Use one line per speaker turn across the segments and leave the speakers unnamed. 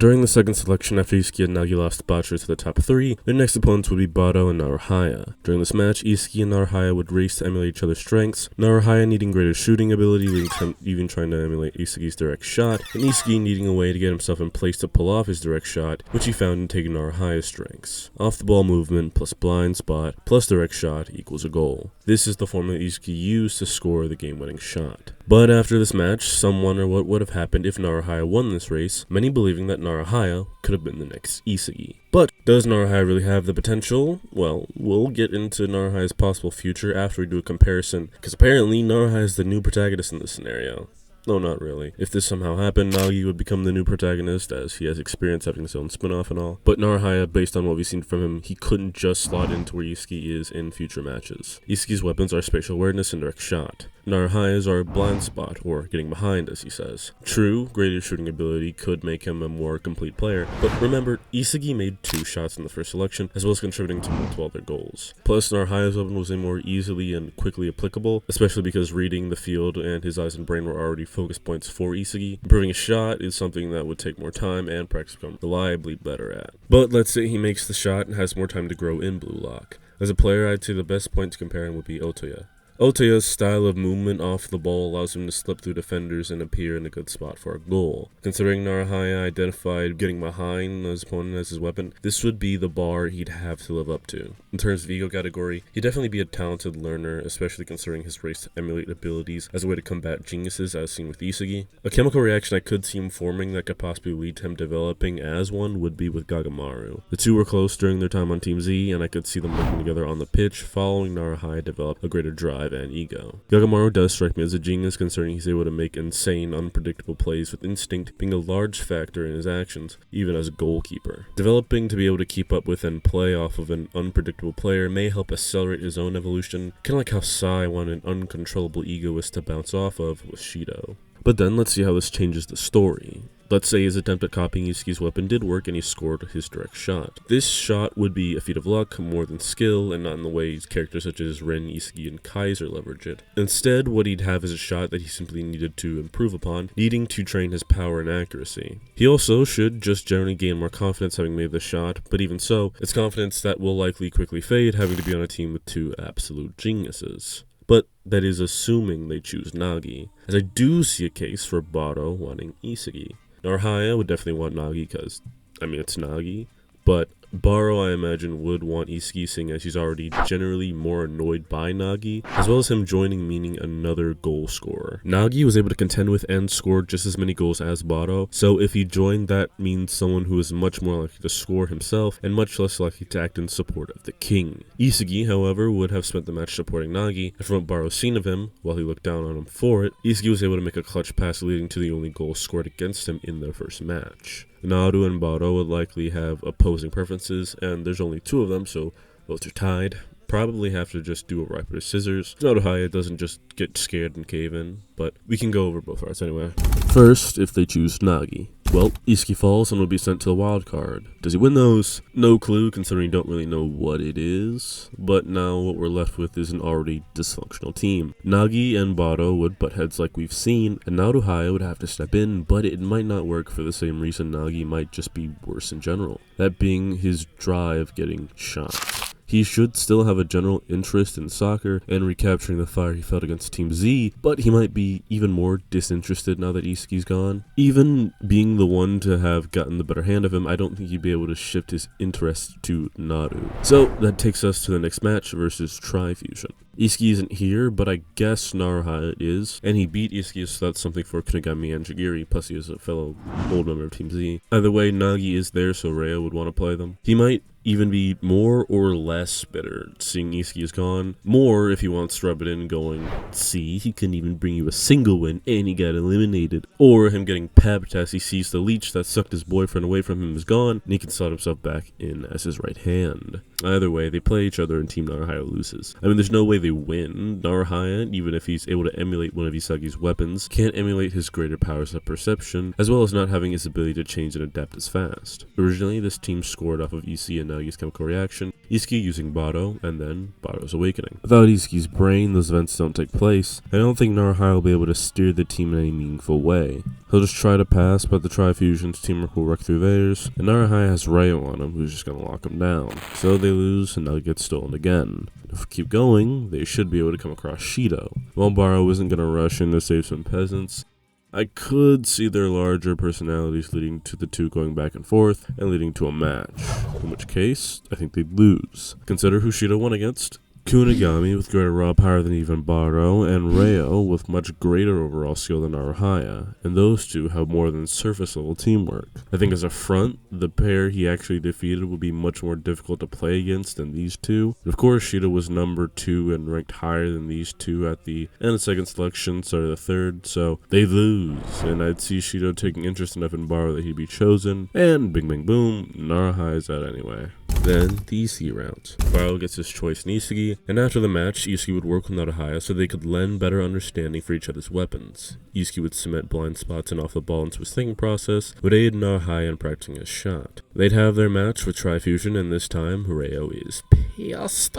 During the second selection, after Isagi and Nagi lost Bachir to the top 3, their next opponents would be Barou and Naruhaya. During this match, Isagi and Naruhaya would race to emulate each other's strengths, Naruhaya needing greater shooting ability, leading to him even trying to emulate Isagi's direct shot, and Isagi needing a way to get himself in place to pull off his direct shot, which he found in taking Naruhaya's strengths. Off the ball movement plus blind spot plus direct shot equals a goal. This is the formula Isagi used to score the game-winning shot. But after this match, some wonder what would have happened if Naruhaya won this race, many believing that Naruhaya could have been the next Isagi. But does Naruhaya really have the potential? Well, we'll get into Naruhaya's possible future after we do a comparison, because apparently Naruhaya is the new protagonist in this scenario. No, not really. If this somehow happened, Nagi would become the new protagonist, as he has experience having his own spin-off and all. But Naruhaya, based on what we've seen from him, he couldn't just slot into where Isagi is in future matches. Isagi's weapons are spatial awareness and direct shot. Naruhaya's are blind spot, or getting behind, as he says. True, greater shooting ability could make him a more complete player, but remember, Isagi made 2 shots in the first selection, as well as contributing to multiple other goals. Plus, Naruhaya's weapon was more easily and quickly applicable, especially because reading the field and his eyes and brain were already focus points for Isagi. Improving a shot is something that would take more time and practice become reliably better at. But let's say he makes the shot and has more time to grow in Blue Lock. As a player, I'd say the best point to compare him would be Otoya. Otoya's style of movement off the ball allows him to slip through defenders and appear in a good spot for a goal. Considering Naruhaya identified getting behind his opponent as his weapon, this would be the bar he'd have to live up to. In terms of ego category, he'd definitely be a talented learner, especially considering his race to emulate abilities as a way to combat geniuses as seen with Isagi. A chemical reaction I could see him forming that could possibly lead to him developing as one would be with Gagamaru. The two were close during their time on Team Z, and I could see them working together on the pitch, following Naruhaya develop a greater drive and ego. Gagamaru does strike me as a genius, considering he's able to make insane, unpredictable plays, with instinct being a large factor in his actions, even as a goalkeeper. Developing to be able to keep up with and play off of an unpredictable player may help accelerate his own evolution, kinda like how Sai wanted an uncontrollable egoist to bounce off of with Shido. But then let's see how this changes the story. Let's say his attempt at copying Isagi's weapon did work and he scored his direct shot. This shot would be a feat of luck more than skill, and not in the way characters such as Rin, Isagi, and Kaiser leverage it. Instead, what he'd have is a shot that he simply needed to improve upon, needing to train his power and accuracy. He also should just generally gain more confidence having made the shot, but even so, it's confidence that will likely quickly fade having to be on a team with 2 absolute geniuses. But that is assuming they choose Nagi, as I do see a case for Barou wanting Isagi. Naruhaya would definitely want Nagi because, it's Nagi, but Barou, I imagine, would want Isagi, seeing as he's already generally more annoyed by Nagi, as well as him joining meaning another goal scorer. Nagi was able to contend with and score just as many goals as Barou, so if he joined, that means someone who is much more likely to score himself and much less likely to act in support of the king. Isagi, however, would have spent the match supporting Nagi, and from what Barou's seen of him, while he looked down on him for it, Isagi was able to make a clutch pass leading to the only goal scored against him in their first match. Naru and Barou would likely have opposing preferences, and there's only 2 of them, so both are tied. Probably have to just do a rock, paper, scissors. Naruhaya doesn't just get scared and cave in, but we can go over both routes anyway. First, if they choose Nagi. Well, Isagi falls and will be sent to the wild card. Does he win those? No clue, considering you don't really know what it is. But now what we're left with is an already dysfunctional team. Nagi and Barou would butt heads like we've seen, and Naruhaya would have to step in, but it might not work for the same reason. Nagi might just be worse in general. That being his drive getting shot. He should still have a general interest in soccer and recapturing the fire he felt against Team Z, but he might be even more disinterested now that Isagi's gone. Even being the one to have gotten the better hand of him, I don't think he'd be able to shift his interest to Naru. So that takes us to the next match versus Trifusion. Isagi isn't here, but I guess Naruhaya is, and he beat Isagi, so that's something for Kunigami and Jigiri, plus he is a fellow old member of Team Z. Either way, Nagi is there, so Rhea would want to play them. He might even be more or less bitter seeing Isagi is gone. More if he wants to rub it in going, see, he couldn't even bring you a single win and he got eliminated. Or him getting pepped as he sees the leech that sucked his boyfriend away from him is gone and he can slot himself back in as his right hand. Either way, they play each other and Team Naruhaya loses. I mean, there's no way they win. Naruhaya, even if he's able to emulate one of Isagi's weapons, can't emulate his greater powers of perception, as well as not having his ability to change and adapt as fast. Originally, this team scored off of Isagi and Nagi's chemical reaction, Isagi using Barou, and then Barou's awakening. Without Isagi's brain, those events don't take place. I don't think Naruhaya will be able to steer the team in any meaningful way. He'll just try to pass, but the Tri-Fusion's teamwork will wreck through theirs, and Naruhaya has Rayo on him, who's just gonna lock him down. So they lose, and Nagi gets stolen again. If we keep going, they should be able to come across Shido. While Barou isn't gonna rush in to save some peasants, I could see their larger personalities leading to the two going back and forth, and leading to a match. In which case, I think they'd lose. Consider who Shido won against. Kunigami with greater raw power than even Barou, and Rayo with much greater overall skill than Naruhaya, and those two have more than surface level teamwork. I think as a front, the pair he actually defeated would be much more difficult to play against than these two. And of course, Shido was number 2 and ranked higher than these two at the end of second selection, started the third, so they lose, and I'd see Shido taking interest enough in Barou that he'd be chosen, and bing bang boom, Naruhaya's out anyway. Then, the Isagi round. Barou gets his choice in Isagi, and after the match, Isagi would work with Naruhaya so they could lend better understanding for each other's weapons. Isagi would cement blind spots and off the ball into his thinking process, would aid Naruhaya in practicing his shot. They'd have their match with Tri-Fusion, and this time, Rayo is pissed.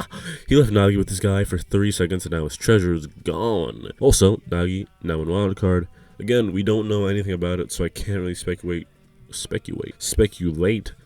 He left Nagi with this guy for 3 seconds, and now his treasure is gone. Also, Nagi, now in wildcard. Again, we don't know anything about it, so I can't really speculate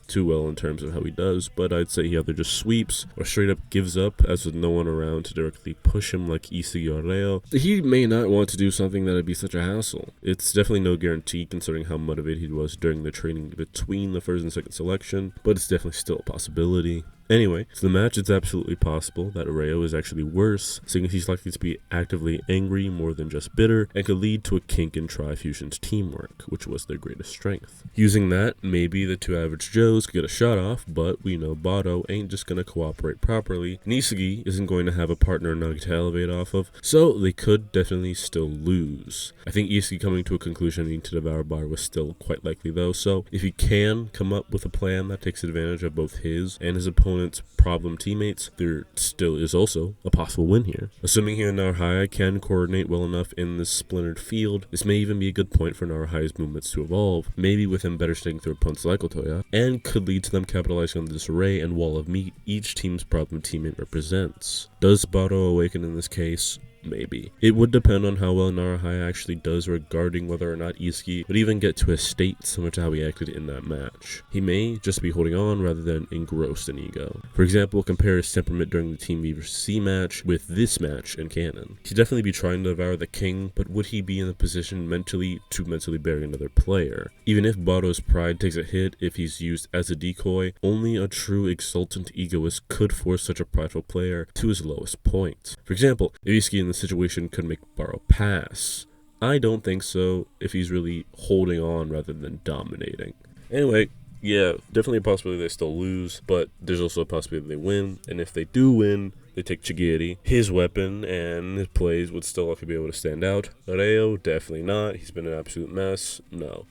too well in terms of how he does, but I'd say he either just sweeps or straight up gives up, as with no one around to directly push him like Isagi or Rayo. He may not want to do something that would be such a hassle. It's definitely no guarantee considering how motivated he was during the training between the first and second selection, but it's definitely still a possibility. Anyway, so the match, it's absolutely possible that Rayo is actually worse, seeing as he's likely to be actively angry more than just bitter, and could lead to a kink in Tri-Fusion's teamwork, which was their greatest strength. Using that, maybe the two average Joes could get a shot off, but we know Barou ain't just gonna cooperate properly, and Isagi isn't going to have a partner Nagi to elevate off of, so they could definitely still lose. I think Isagi coming to a conclusion needing to devour Barou was still quite likely though, so if he can come up with a plan that takes advantage of both his and his opponent's problem teammates, there still is also a possible win here. Assuming here Naruhaya can coordinate well enough in this splintered field, this may even be a good point for Naruhaya's movements to evolve, maybe with him better staying through opponents like Otoya, and could lead to them capitalizing on the disarray and wall of meat each team's problem teammate represents. Does Barou awaken in this case? Maybe. It would depend on how well Naruhaya actually does regarding whether or not Isagi would even get to a state similar to how he acted in that match. He may just be holding on rather than engrossed in ego. For example, compare his temperament during the Team V vs. C match with this match in canon. He'd definitely be trying to devour the king, but would he be in a position mentally to bury another player? Even if Barou's pride takes a hit if he's used as a decoy, only a true exultant egoist could force such a prideful player to his lowest point. For example, if Isagi in the situation could make Barou pass. I don't think so if he's really holding on rather than dominating. Anyway, yeah, definitely a possibility they still lose, but there's also a possibility they win, and if they do win, they take Chigiri. His weapon and his plays would still likely be able to stand out. Rayo, definitely not. He's been an absolute mess. No.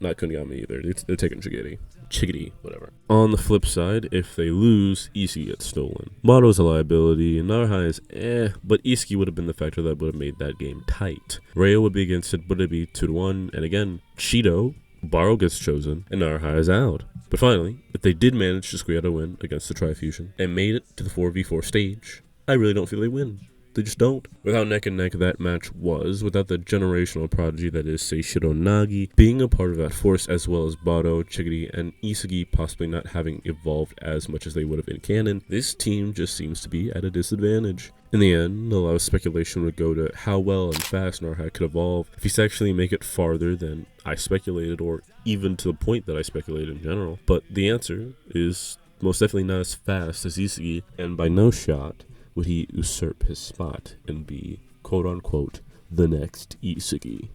Not Kunigami either. They're taking Chigiri, whatever. On the flip side, if they lose, Isagi gets stolen. Barou's a liability, and Naruhaya is but Isagi would have been the factor that would have made that game tight. Rayo would be against it, but it'd be 2-1, and again, Shido, Barou gets chosen, and Naruhaya is out. But finally, if they did manage to squeak out a win against the Tri-Fusion, and made it to the 4v4 stage, I really don't feel they win. They just don't. With how neck and neck that match was, without the generational prodigy that is Seishiro Nagi being a part of that force, as well as Barou, Chigiri, and Isagi possibly not having evolved as much as they would have in canon, this team just seems to be at a disadvantage. In the end, a lot of speculation would go to how well and fast Naruhaya could evolve if he's actually make it farther than I speculated, or even to the point that I speculated in general. But the answer is most definitely not as fast as Isagi, and by no shot would he usurp his spot and be, quote-unquote, the next Isagi.